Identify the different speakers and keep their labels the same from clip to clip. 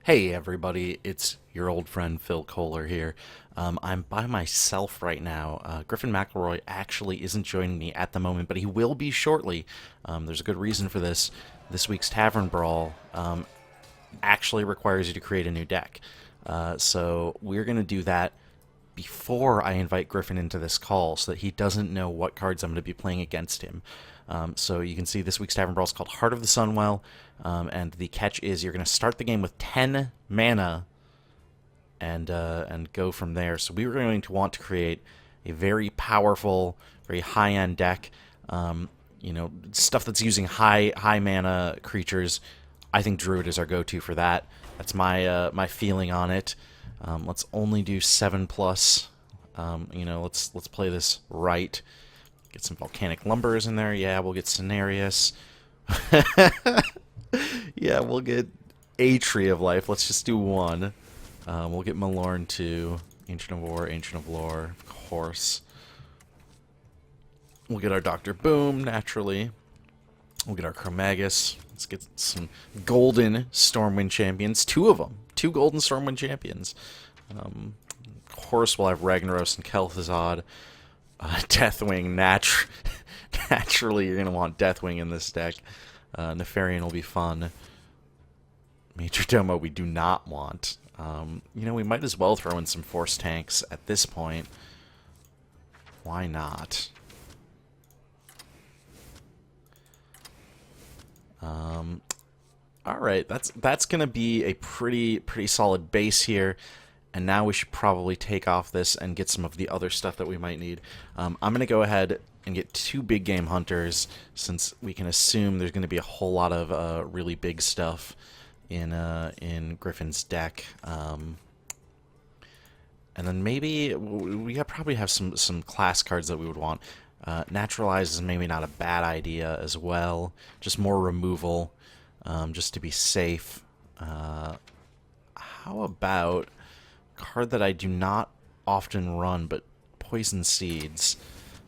Speaker 1: Hey everybody, it's your old friend Phil Kohler here. I'm by myself right now. Griffin McElroy actually isn't joining me at the moment, but he will be shortly. There's a good reason for this. This week's Tavern Brawl actually requires you to create a new deck. So we're going to do that before I invite Griffin into this call so that he doesn't know what cards I'm going to be playing against him. So you can see this week's Tavern Brawl is called Heart of the Sunwell, and the catch is you're going to start the game with 10 mana and go from there. So we were going to want to create a very powerful, very high-end deck. Stuff that's using high mana creatures. I think Druid is our go-to for that. That's my feeling on it. Let's only do 7+. Let's play this right. Get some Volcanic Lumbers in there. Yeah, we'll get Cenarius. Yeah, we'll get a Tree of Life. Let's just do one. We'll get Malorn 2. Ancient of War, Ancient of Lore, of course. We'll get our Dr. Boom, naturally. We'll get our Chromagus. Let's get some golden Stormwind champions. Two of them. Two golden Stormwind champions. Of course, we'll have Ragnaros and Kel'Thuzad. Deathwing, naturally, you're going to want Deathwing in this deck. Nefarian will be fun. Major Domo we do not want. We might as well throw in some Force Tanks at this point. Why not? Alright, that's going to be a pretty solid base here. And now we should probably take off this and get some of the other stuff that we might need. I'm going to go ahead and get 2 big game hunters, since we can assume there's going to be a whole lot of really big stuff in Griffin's deck. And then maybe we probably have some class cards that we would want. Naturalize is maybe not a bad idea as well. Just more removal, just to be safe. How about card that I do not often run, but Poison Seeds.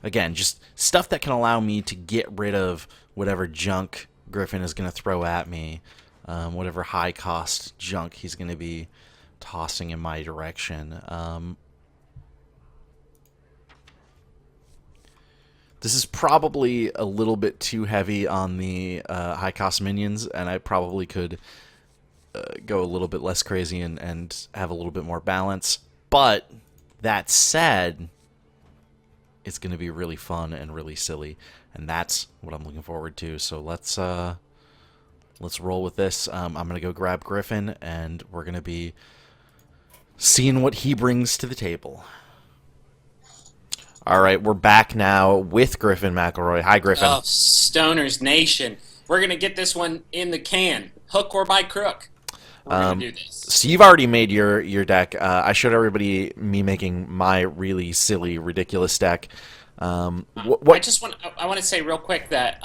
Speaker 1: Again, just stuff that can allow me to get rid of whatever junk Griffin is going to throw at me, whatever high-cost junk he's going to be tossing in my direction. This is probably a little bit too heavy on the high-cost minions, and I probably could go a little bit less crazy and have a little bit more balance. But that said, it's going to be really fun and really silly, and that's what I'm looking forward to. So let's roll with this. I'm going to go grab Griffin, and we're going to be seeing what he brings to the table. All right, we're back now with Griffin McElroy. Hi, Griffin.
Speaker 2: Oh, Stoners Nation. We're going to get this one in the can, hook or by crook. We're going to do this.
Speaker 1: So you've already made your deck. I showed everybody me making my really silly, ridiculous deck.
Speaker 2: I want to say real quick that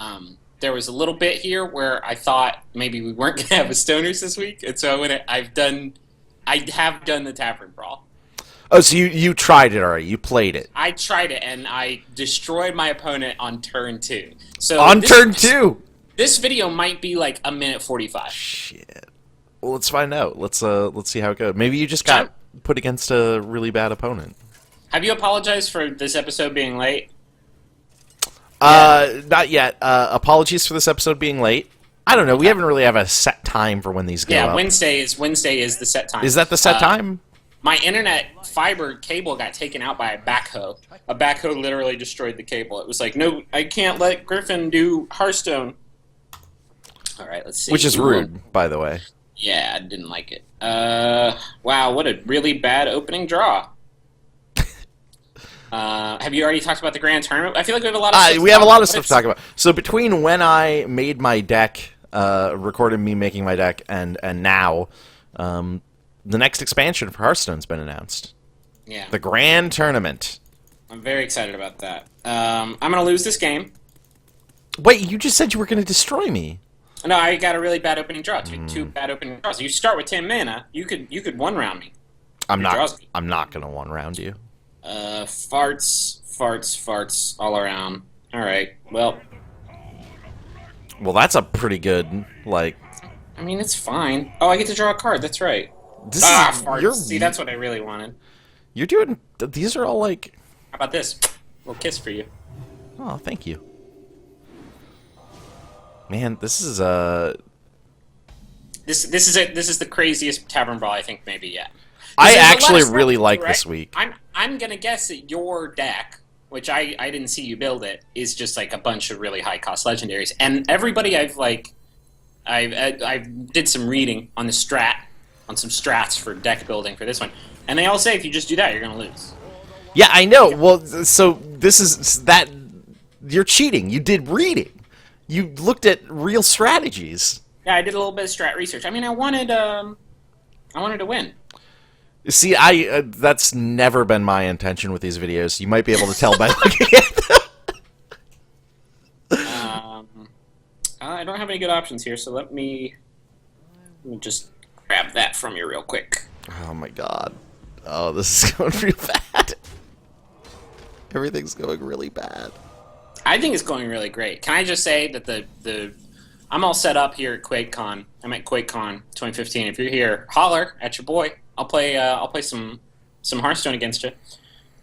Speaker 2: there was a little bit here where I thought maybe we weren't going to have a Stoners this week, and so I have done the Tavern Brawl.
Speaker 1: Oh, so you tried it already. You played it.
Speaker 2: I tried it, and I destroyed my opponent on turn 2. So
Speaker 1: on turn 2?
Speaker 2: This video might be like a minute 45.
Speaker 1: Shit. Well, let's find out. Let's see how it goes. Maybe you just got put against a really bad opponent.
Speaker 2: Have you apologized for this episode being late?
Speaker 1: Not yet. Apologies for this episode being late. I don't know. We haven't really have a set time for when these go up.
Speaker 2: Yeah, Wednesday is the set time.
Speaker 1: Is that the set time?
Speaker 2: My internet fiber cable got taken out by a backhoe. A backhoe literally destroyed the cable. It was like, no, I can't let Griffin do Hearthstone. All right, let's see.
Speaker 1: Which is rude, by the way.
Speaker 2: Yeah, I didn't like it. Wow, what a really bad opening draw. Have you already talked about the grand tournament? I feel like we have a lot of stuff
Speaker 1: we have a lot of stuff to talk about. So between when I made my deck, recorded me making my deck, and now, the next expansion for Hearthstone's been announced.
Speaker 2: Yeah.
Speaker 1: The grand tournament.
Speaker 2: I'm very excited about that. I'm going to lose this game.
Speaker 1: Wait, you just said you were going to destroy me.
Speaker 2: No, I got a really bad opening draw. Two bad opening draws. You start with 10 mana. You could one round me.
Speaker 1: I'm not going to one round you.
Speaker 2: Farts all around. All right. Well,
Speaker 1: that's a pretty good
Speaker 2: I mean, it's fine. Oh, I get to draw a card. That's right.
Speaker 1: This is
Speaker 2: Farts. See, that's what I really wanted.
Speaker 1: You're doing. These are all like.
Speaker 2: How about this? A little kiss for you.
Speaker 1: Oh, thank you. Man, this is
Speaker 2: This is the craziest Tavern Brawl I think maybe yet.
Speaker 1: I actually really like this week.
Speaker 2: I'm gonna guess that your deck, which I didn't see you build it, is just like a bunch of really high cost legendaries. And everybody I did some reading on some strats for deck building for this one, and they all say if you just do that, you're gonna lose.
Speaker 1: Yeah, I know. Well, so this is that you're cheating. You did reading. You looked at real strategies.
Speaker 2: Yeah, I did a little bit of strat research. I mean, I wanted to win.
Speaker 1: See, that's never been my intention with these videos. You might be able to tell by looking at them.
Speaker 2: I don't have any good options here, so let me just grab that from you real quick.
Speaker 1: Oh my god. Oh, this is going real bad. Everything's going really bad.
Speaker 2: I think it's going really great. Can I just say that I'm all set up here at QuakeCon. I'm at QuakeCon 2015. If you're here, holler at your boy. I'll play some Hearthstone against you.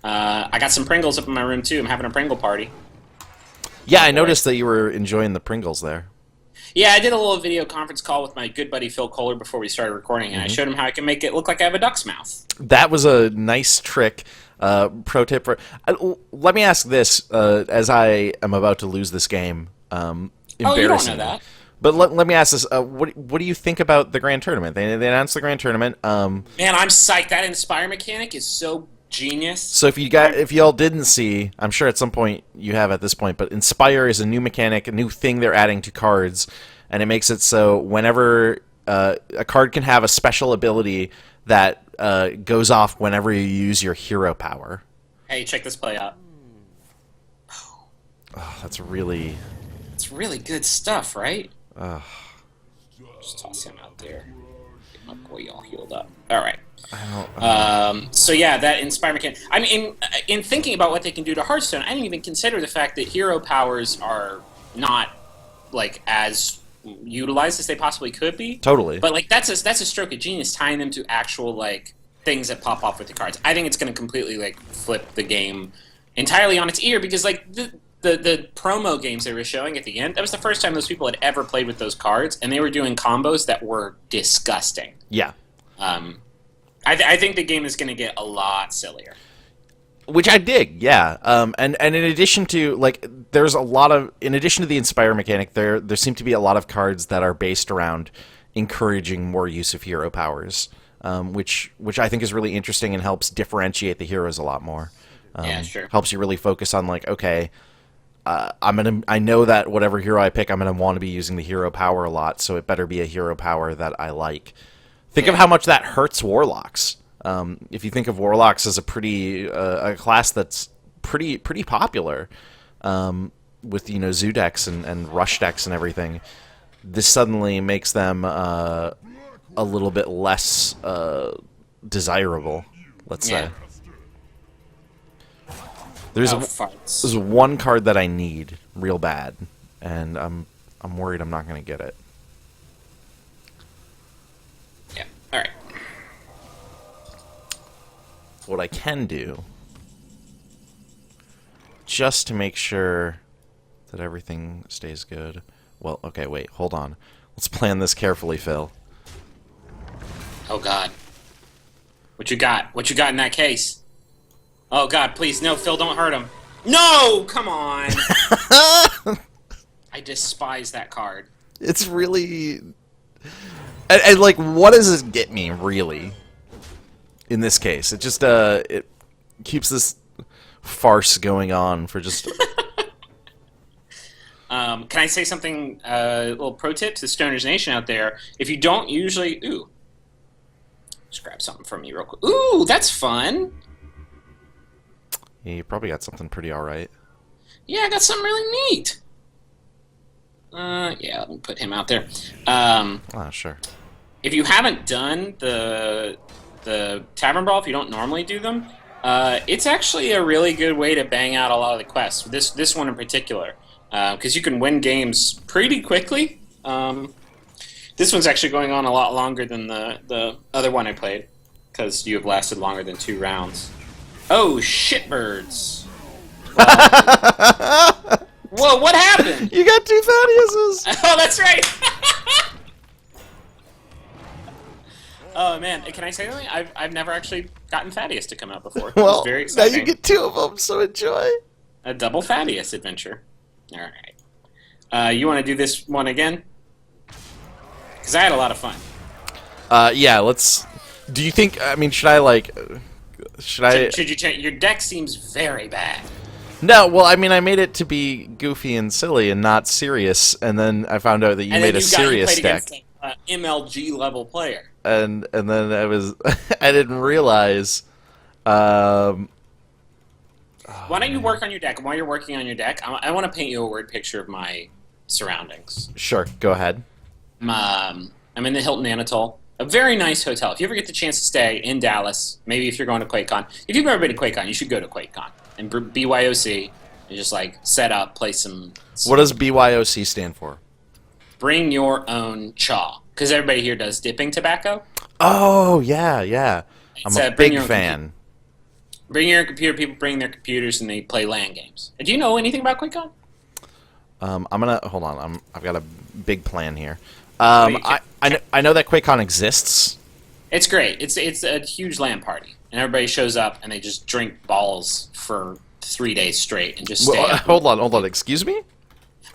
Speaker 2: I got some Pringles up in my room too. I'm having a Pringle party.
Speaker 1: Yeah, I noticed that you were enjoying the Pringles there.
Speaker 2: Yeah, I did a little video conference call with my good buddy Phil Kohler before we started recording, and I showed him how I can make it look like I have a duck's mouth.
Speaker 1: That was a nice trick. Pro tip for. Let me ask this: as I am about to lose this game,
Speaker 2: Oh, you don't know that.
Speaker 1: But let me ask this: what do you think about the grand tournament? They announced the grand tournament.
Speaker 2: Man, I'm psyched. That Inspire mechanic is so genius.
Speaker 1: So if y'all didn't see, I'm sure at some point you have at this point, but Inspire is a new mechanic, a new thing they're adding to cards, and it makes it so whenever a card can have a special ability that goes off whenever you use your hero power.
Speaker 2: Hey, check this play out.
Speaker 1: Oh, that's really...
Speaker 2: It's really good stuff, right? Just toss him out there. Get my boy all healed up. All right. So yeah, that Inspire mechanic. I mean, in thinking about what they can do to Hearthstone, I didn't even consider the fact that hero powers are not like as utilized as they possibly could be.
Speaker 1: Totally.
Speaker 2: But like that's a stroke of genius, tying them to actual like things that pop off with the cards. I think it's going to completely like flip the game entirely on its ear, because like the promo games they were showing at the end, that was the first time those people had ever played with those cards, and they were doing combos that were disgusting.
Speaker 1: Yeah.
Speaker 2: I think the game is going to get a lot sillier.
Speaker 1: Which I dig, yeah. And in addition to, like, there's a lot of, in addition to the Inspire mechanic, there seem to be a lot of cards that are based around encouraging more use of hero powers, which I think is really interesting and helps differentiate the heroes a lot more.
Speaker 2: Yeah, sure.
Speaker 1: Helps you really focus on, like, okay, I know that whatever hero I pick, I'm gonna want to be using the hero power a lot, so it better be a hero power that I like. Think of how much that hurts Warlocks. If you think of Warlocks as a class that's pretty popular, with Zoo decks and Rush decks and everything, this suddenly makes them a little bit less desirable. Let's say. There's one card that I need real bad, and I'm worried I'm not going to get it.
Speaker 2: Yeah. All right.
Speaker 1: What I can do, just to make sure that everything stays good. Well, okay, wait, hold on. Let's plan this carefully, Phil.
Speaker 2: Oh God. What you got? What you got in that case? Oh God, please, no, Phil, don't hurt him. No, come on. I despise that card.
Speaker 1: It's really, and like, what does this get me, really? In this case, it just it keeps this farce going on for just.
Speaker 2: Can I say something? A little pro tip to the Stoners Nation out there: if you don't usually, just grab something from me real quick. Ooh, that's fun.
Speaker 1: Yeah, you probably got something pretty alright.
Speaker 2: Yeah, I got something really neat. Yeah, let me put him out there.
Speaker 1: Sure.
Speaker 2: If you haven't done the Tavern Brawl, if you don't normally do them, it's actually a really good way to bang out a lot of the quests. This one in particular, because you can win games pretty quickly. This one's actually going on a lot longer than the other one I played, because you have lasted longer than 2 rounds. Oh, shitbirds. Whoa, what happened?
Speaker 1: You got 2 Thaddeus's!
Speaker 2: Oh, that's right! Oh, man. Can I say something? I've never actually gotten Thaddeus to come out before.
Speaker 1: Well,
Speaker 2: it's very exciting.
Speaker 1: now you get 2 of them, so enjoy.
Speaker 2: A double Thaddeus adventure. Alright. You want to do this one again? Because I had a lot of fun.
Speaker 1: Yeah, let's... Do you think... I mean, should I, like...
Speaker 2: Should you change? Your deck seems very bad.
Speaker 1: No, well, I mean, I made it to be goofy and silly and not serious, and then I found out that you made a serious deck.
Speaker 2: Against an MLG level player.
Speaker 1: And then I was... I didn't realize... Why
Speaker 2: don't you work on your deck? And while you're working on your deck, I want to paint you a word picture of my surroundings.
Speaker 1: Sure, go ahead.
Speaker 2: I'm in the Hilton Anatole. A very nice hotel. If you ever get the chance to stay in Dallas, maybe if you're going to QuakeCon. If you've never been to QuakeCon, you should go to QuakeCon. And BYOC, and just like set up, play some...
Speaker 1: What does BYOC stand for?
Speaker 2: Bring your own chaw. Because everybody here does dipping tobacco.
Speaker 1: Oh, yeah. I'm a big fan.
Speaker 2: Bring your own computer. People bring their computers and they play LAN games. Do you know anything about QuakeCon?
Speaker 1: I'm gonna hold on. I've got a big plan here. I know that QuakeCon exists.
Speaker 2: It's great. It's a huge LAN party, and everybody shows up and they just drink balls for 3 days straight and just stay up.
Speaker 1: Hold on. Excuse me.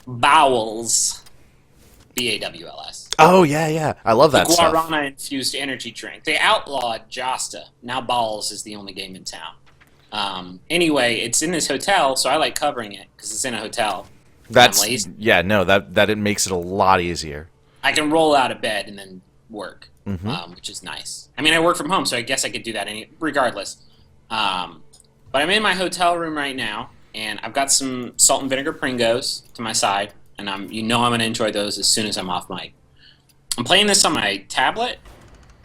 Speaker 2: Bowels. BAWLS.
Speaker 1: Oh yeah. I love that stuff.
Speaker 2: The guarana infused energy drink. They outlawed Josta. Now Bowls is the only game in town. Anyway, it's in this hotel, so I like covering it because it's in a hotel.
Speaker 1: That it makes it a lot easier.
Speaker 2: I can roll out of bed and then work, which is nice. I mean, I work from home, so I guess I could do that regardless. But I'm in my hotel room right now, and I've got some salt and vinegar Pringos to my side, and I'm going to enjoy those as soon as I'm off mic. I'm playing this on my tablet,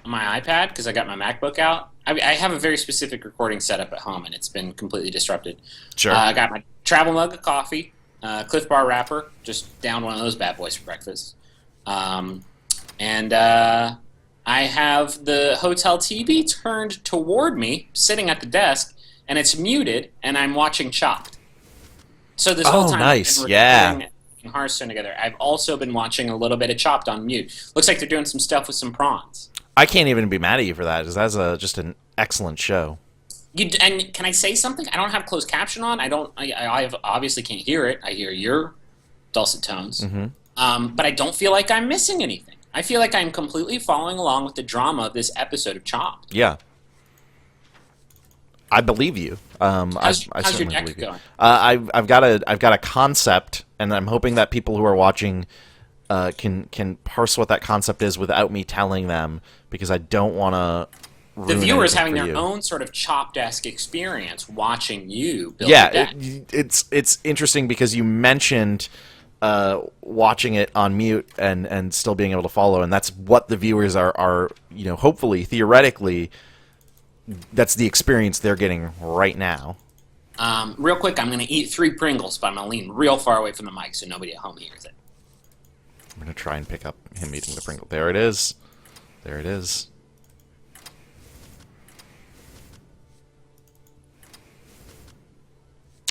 Speaker 2: on my iPad, because I got my MacBook out. I have a very specific recording setup at home, and it's been completely disrupted. Sure. I got my travel mug of coffee, Cliff Bar wrapper, just down one of those bad boys for breakfast. And I have the hotel TV turned toward me, sitting at the desk, and it's muted, and I'm watching Chopped. So this whole time
Speaker 1: nice.
Speaker 2: I've been recording Hearthstone together. I've also been watching a little bit of Chopped on mute. Looks like they're doing some stuff with some prawns.
Speaker 1: I can't even be mad at you for that, because that's just an excellent show.
Speaker 2: And can I say something? I don't have closed caption on. I obviously can't hear it. I hear your dulcet tones. But I don't feel like I'm missing anything. I feel like I'm completely following along with the drama of this episode of Chopped.
Speaker 1: Yeah. I believe you.
Speaker 2: How's your deck going?
Speaker 1: I've got a concept, and I'm hoping that people who are watching can parse what that concept is without me telling them, because I don't want to.
Speaker 2: The viewers having their own sort of Chopped-esque experience watching you build your deck.
Speaker 1: It's interesting because you mentioned watching it on mute and still being able to follow, and that's what the viewers are hopefully, theoretically, that's the experience they're getting right now.
Speaker 2: Real quick, I'm going to eat 3 Pringles, but I'm going to lean real far away from the mic so nobody at home hears it.
Speaker 1: I'm going to try and pick up him eating the Pringle. There it is. There it is.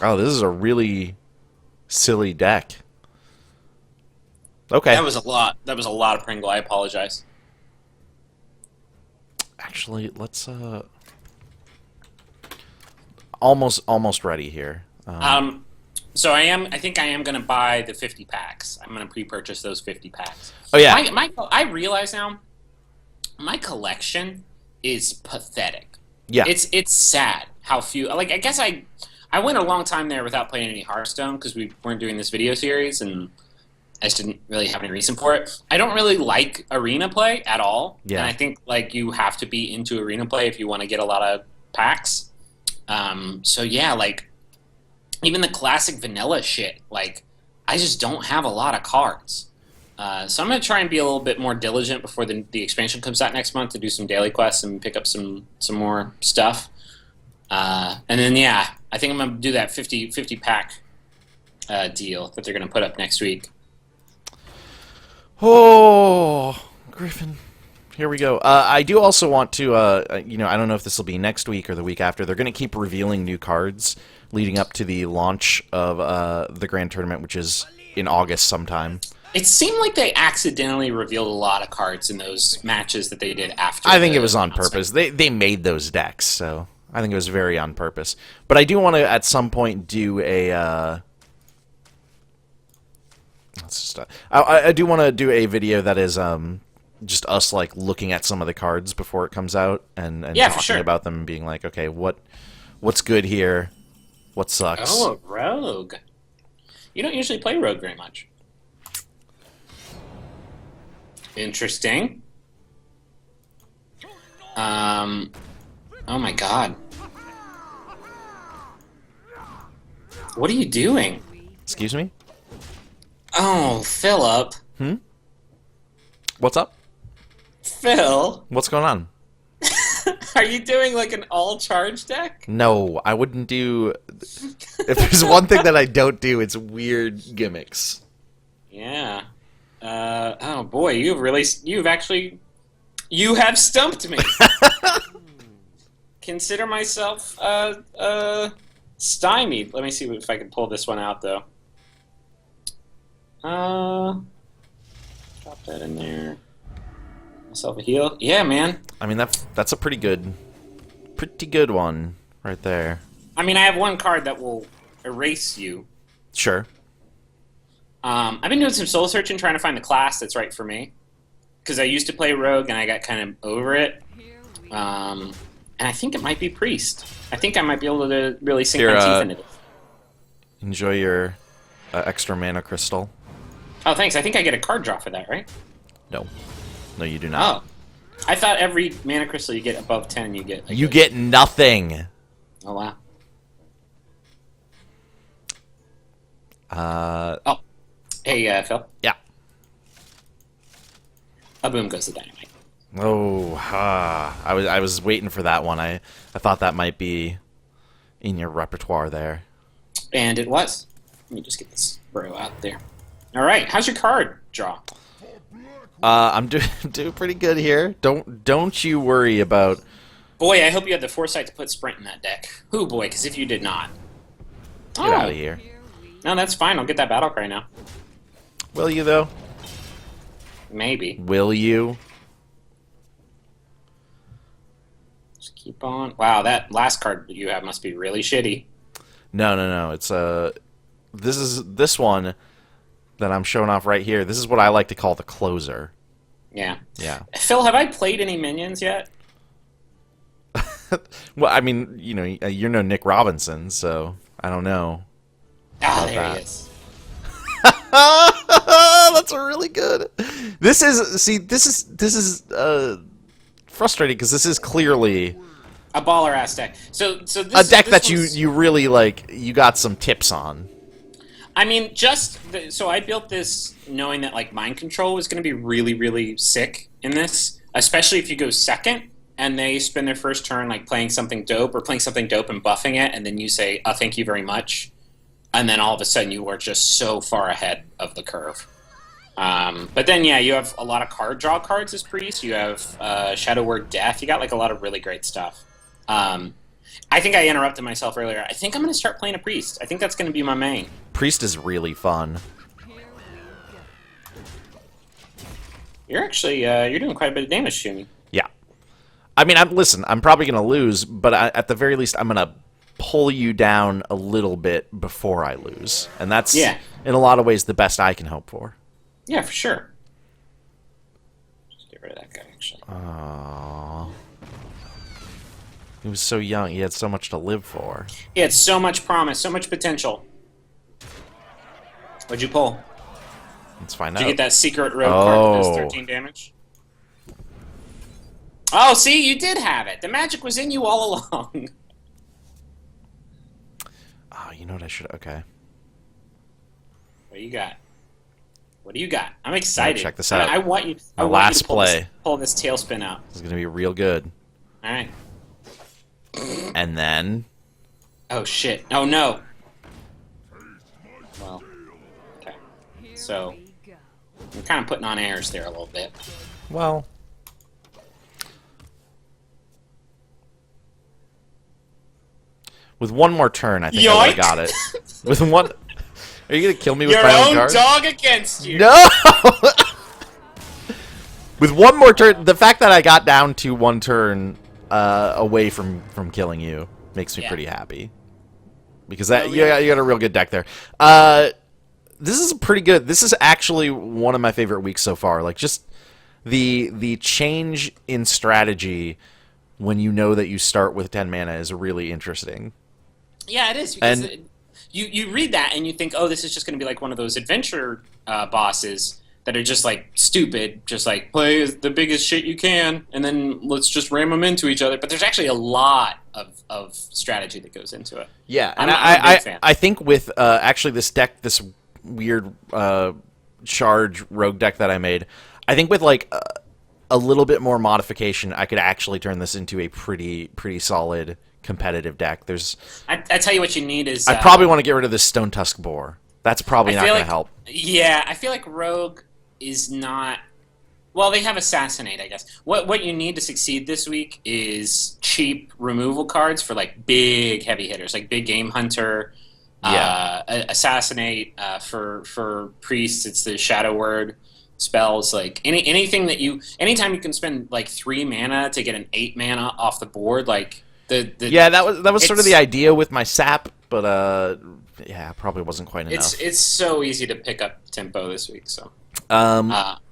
Speaker 1: Oh, this is a really silly deck. Okay.
Speaker 2: That was a lot. That was a lot of Pringle. I apologize.
Speaker 1: Actually, let's almost ready here.
Speaker 2: So I think I am going to buy the 50 packs. I'm going to pre-purchase those 50 packs.
Speaker 1: Oh yeah.
Speaker 2: I realize now my collection is pathetic.
Speaker 1: Yeah.
Speaker 2: It's sad how few. Like, I guess I went a long time there without playing any Hearthstone because we weren't doing this video series, and I just didn't really have any reason for it. I don't really like arena play at all.
Speaker 1: Yeah.
Speaker 2: And I think like you have to be into arena play if you want to get a lot of packs. So yeah, like even the classic vanilla shit, like I just don't have a lot of cards. So I'm going to try and be a little bit more diligent before the expansion comes out next month to do some daily quests and pick up some more stuff. And then, yeah, I think I'm going to do that 50 pack deal that they're going to put up next week.
Speaker 1: Oh, Griffin. Here we go. I do also want to, you know, I don't know if this will be next week or the week after. They're going to keep revealing new cards leading up to the launch of the Grand Tournament, which is in August sometime.
Speaker 2: It seemed like they accidentally revealed a lot of cards in those matches that they did after.
Speaker 1: I think it was on purpose. They made those decks, so I think it was very on purpose. But I do want to, at some point, do a... I do want to do a video that is just us like looking at some of the cards before it comes out and talking about them and being like, okay, what's good here, what sucks.
Speaker 2: Oh, a rogue. You don't usually play rogue very much. Interesting. Oh my god. What are you doing?
Speaker 1: Excuse me?
Speaker 2: Oh, Philip.
Speaker 1: What's up?
Speaker 2: Phil.
Speaker 1: What's going on?
Speaker 2: Are you doing like an all-charge deck?
Speaker 1: No, I wouldn't do... If there's one thing that I don't do, it's weird gimmicks.
Speaker 2: Yeah. Oh boy, you have stumped me. Consider myself stymied. Let me see if I can pull this one out though. Drop that in there. Myself a heal. Yeah, man.
Speaker 1: I mean that's a pretty good one right there.
Speaker 2: I mean, I have one card that will erase you.
Speaker 1: Sure.
Speaker 2: I've been doing some soul searching, trying to find the class that's right for me. Because I used to play rogue, and I got kind of over it. And I think it might be priest. I think I might be able to really sink my teeth into this.
Speaker 1: Enjoy your extra mana crystal.
Speaker 2: Oh, thanks. I think I get a card draw for that, right?
Speaker 1: No. No, you do not.
Speaker 2: Oh. I thought every mana crystal you get above 10, you get...
Speaker 1: You get nothing.
Speaker 2: Oh, wow. Oh. Hey, Phil.
Speaker 1: Yeah.
Speaker 2: A boom goes the dynamite.
Speaker 1: Oh, I was waiting for that one. I thought that might be in your repertoire there.
Speaker 2: And it was. Let me just get this bro out there. All right, how's your card draw?
Speaker 1: I'm doing pretty good here. Don't you worry about.
Speaker 2: Boy, I hope you had the foresight to put sprint in that deck. Ooh, boy, because if you did not,
Speaker 1: Get out of here.
Speaker 2: No, that's fine. I'll get that battle cry now.
Speaker 1: Will you though?
Speaker 2: Maybe.
Speaker 1: Will you?
Speaker 2: Just keep on. Wow, that last card that you have must be really shitty.
Speaker 1: No. It's this one that I'm showing off right here. This is what I like to call the closer.
Speaker 2: Yeah.
Speaker 1: Yeah.
Speaker 2: Phil, have I played any minions yet?
Speaker 1: Well, I mean, you know, you're no Nick Robinson, so I don't know.
Speaker 2: Ah, there he is.
Speaker 1: That's really good. This is frustrating because this is clearly
Speaker 2: a baller ass deck. So this,
Speaker 1: a deck
Speaker 2: this
Speaker 1: that you really like. You got some tips on.
Speaker 2: I mean, so I built this knowing that like mind control was going to be really, really sick in this, especially if you go second and they spend their first turn like playing something dope or playing something dope and buffing it, and then you say, "Oh, thank you very much," and then all of a sudden you are just so far ahead of the curve. But then, yeah, you have a lot of card draw cards as priest. You have Shadow Word Death. You got like a lot of really great stuff. I think I interrupted myself earlier. I think I'm going to start playing a priest. I think that's going to be my main.
Speaker 1: Priest is really fun.
Speaker 2: You're actually you're doing quite a bit of damage to me.
Speaker 1: Yeah. I mean, listen, I'm probably going to lose, but at the very least, I'm going to pull you down a little bit before I lose. And that's, in a lot of ways, the best I can hope for.
Speaker 2: Yeah, for sure. Just get rid of that guy, actually.
Speaker 1: Aww. He was so young. He had so much to live for.
Speaker 2: He had so much promise, so much potential. What'd you pull?
Speaker 1: Let's find out.
Speaker 2: Did you get that secret rogue card that does 13 damage? Oh, see, you did have it. The magic was in you all along.
Speaker 1: Oh, you know what I should... Okay.
Speaker 2: What do you got? What do you got? I'm excited.
Speaker 1: Check this out.
Speaker 2: I want you.
Speaker 1: My last play.
Speaker 2: Pull this tailspin out.
Speaker 1: This is gonna be real good.
Speaker 2: All right.
Speaker 1: And then.
Speaker 2: Oh shit! Oh no. Well. Okay. So I'm kind of putting on airs there a little bit.
Speaker 1: Well, with one more turn, I think I would have got it. With one, are you gonna kill me with
Speaker 2: Your
Speaker 1: my own
Speaker 2: own
Speaker 1: card?
Speaker 2: dog against you.
Speaker 1: No. With one more turn, the fact that I got down to one turn away from killing you makes me pretty happy. Because that you got a real good deck there. This is pretty good. This is actually one of my favorite weeks so far. Like just the change in strategy when you know that you start with 10 mana is really interesting.
Speaker 2: Yeah, it is. Because you read that and you think, oh, this is just going to be like one of those adventure bosses that are just like stupid, just like play the biggest shit you can, and then let's just ram them into each other. But there's actually a lot of strategy that goes into it.
Speaker 1: Yeah,
Speaker 2: I'm a big fan.
Speaker 1: I think with actually this deck, this weird charge rogue deck that I made, I think with like a little bit more modification, I could actually turn this into a pretty solid competitive deck. I
Speaker 2: tell you what you need is...
Speaker 1: I probably want to get rid of this Stone Tusk Boar. That's probably not going to help.
Speaker 2: Yeah, I feel like Rogue is not... Well, they have Assassinate, I guess. What you need to succeed this week is cheap removal cards for like big heavy hitters, like Big Game Hunter, Assassinate. For priests, it's the Shadow Word spells. Like anything that anytime you can spend like 3 mana to get an 8 mana off the board, like that was sort of the idea with my sap, but yeah, probably wasn't quite enough. It's so easy to pick up tempo this week, so.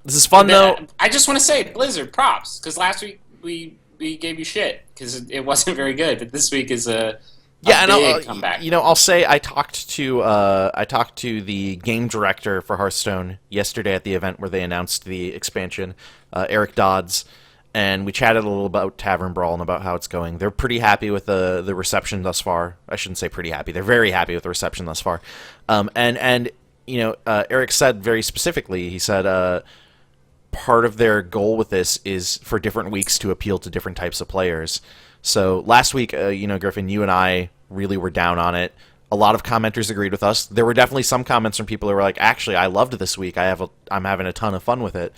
Speaker 1: This is fun though.
Speaker 2: I just want to say, Blizzard, props, because last week we gave you shit because it wasn't very good, but this week is a big comeback.
Speaker 1: You know, I'll say I talked to the game director for Hearthstone yesterday at the event where they announced the expansion, Eric Dodds, and we chatted a little about Tavern Brawl and about how it's going. They're pretty happy with the reception thus far. I shouldn't say pretty happy. They're very happy with the reception thus far. And you know, Eric said very specifically, he said part of their goal with this is for different weeks to appeal to different types of players. So last week, you know, Griffin, you and I really were down on it. A lot of commenters agreed with us. There were definitely some comments from people who were like, actually, I loved this week. I'm having a ton of fun with it.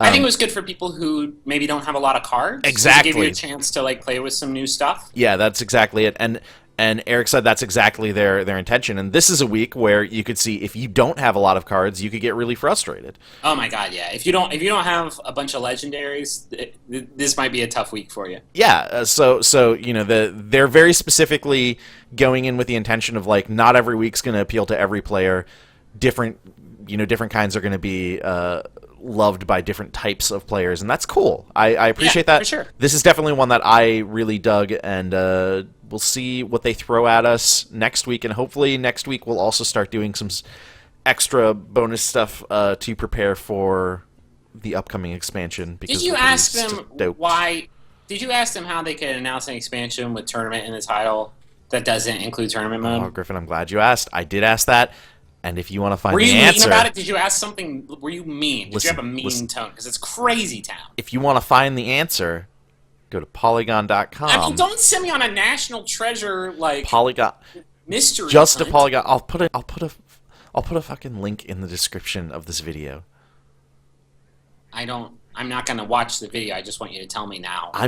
Speaker 2: I think it was good for people who maybe don't have a lot of cards.
Speaker 1: Exactly.
Speaker 2: To give you a chance to like play with some new stuff.
Speaker 1: Yeah, that's exactly it. And Eric said that's exactly their intention. And this is a week where you could see if you don't have a lot of cards, you could get really frustrated.
Speaker 2: Oh my god, yeah. If you don't have a bunch of legendaries, this might be a tough week for you.
Speaker 1: Yeah. So you know they're very specifically going in with the intention of like not every week's going to appeal to every player. Different kinds are going to be loved by different types of players, and that's cool. I appreciate that.
Speaker 2: For sure.
Speaker 1: This is definitely one that I really dug, and we'll see what they throw at us next week, and hopefully next week we'll also start doing some extra bonus stuff to prepare for the upcoming expansion. Because
Speaker 2: Did you ask them why? Did you ask them how they could announce an expansion with tournament in the title that doesn't include tournament mode?
Speaker 1: Oh, Griffin, I'm glad you asked. I did ask that. And if you want to find the answer...
Speaker 2: Were you mean about it? Did you ask something... Were you mean? Did you have a mean tone? Because it's crazy town.
Speaker 1: If you want to find the answer, go to Polygon.com.
Speaker 2: I mean, don't send me on a national treasure, like...
Speaker 1: Polygon...
Speaker 2: mystery
Speaker 1: Just
Speaker 2: hunt.
Speaker 1: a Polygon... I'll put a fucking link in the description of this video.
Speaker 2: I'm not going to watch the video. I just want you to tell me now. For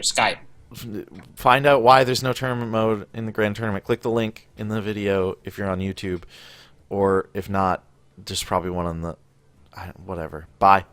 Speaker 2: Skype.
Speaker 1: Find out why there's no tournament mode in the Grand Tournament. Click the link in the video if you're on YouTube. Or if not, there's probably one on the... whatever. Bye.